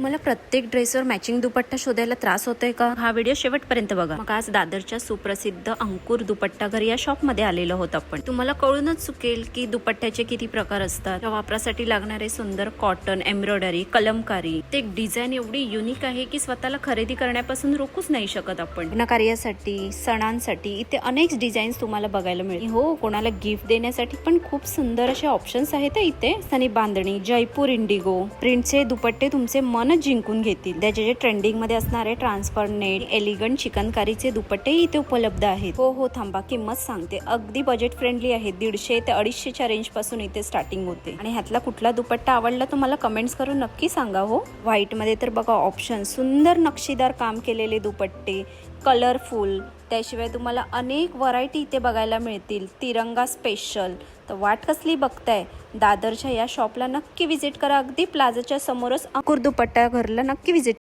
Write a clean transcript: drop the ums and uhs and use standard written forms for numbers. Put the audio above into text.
तुम्हाला प्रत्येक ड्रेसवर मॅचिंग दुपट्टा शोधायला त्रास होतोय का? हा व्हिडिओ शेवटपर्यंत बघा. मग आज दादरच्या सुप्रसिद्ध अंकुर दुपट्टा घर या शॉप मध्ये आलेलो होत आपण. तुम्हाला कळूनच चुकेल की दुपट्ट्याचे किती प्रकार असतात. त्या वापरासाठी लागणारे सुंदर कॉटन, एम्ब्रॉयडरी, कलमकारी, ते डिझाईन एवढी युनिक आहे की स्वतःला खरेदी करण्यापासून रोखूच नाही शकत आपण. लग्न कार्यासाठी, सणांसाठी इथे अनेक डिझाईन्स तुम्हाला बघायला मिळतील. हो, कोणाला गिफ्ट देण्यासाठी पण खूप सुंदर असे ऑप्शन्स आहेत इथे. सनी बांधणी, जयपूर इंडिगो प्रिंटचे दुपट्टे तुमचे मनच जिंकून घेतील. त्याचे जे ट्रेंडिंग मध्ये असणारे ट्रान्सफर नेट, एलिगंट चिकनकारीचे दुपट्टे इथे उपलब्ध आहेत. हो, थांबा, किंमत सांगते. अगदी बजेट फ्रेंडली आहे. 150 ते 250च्या रेंज पासून इथे स्टार्टिंग होते. आणि ह्यातला कुठला दुपट्टा आवडला तुम्हाला कमेंट्स करून नक्की सांगा. हो, व्हाईट मध्ये तर बघा ऑप्शन, सुंदर नक्षीदार काम केलेले दुपट्टे, कलरफुल. त्याशिवाय तुम्हाला अनेक व्हरायटी इथे बघायला मिळतील. तिरंगा स्पेशल. तर वाट कसली बघताय? दादरच्या या शॉपला नक्की विजिट करा. अगदी प्लाझाच्या समोरच अंकुर दुपट्टा घरला नक्की विजिट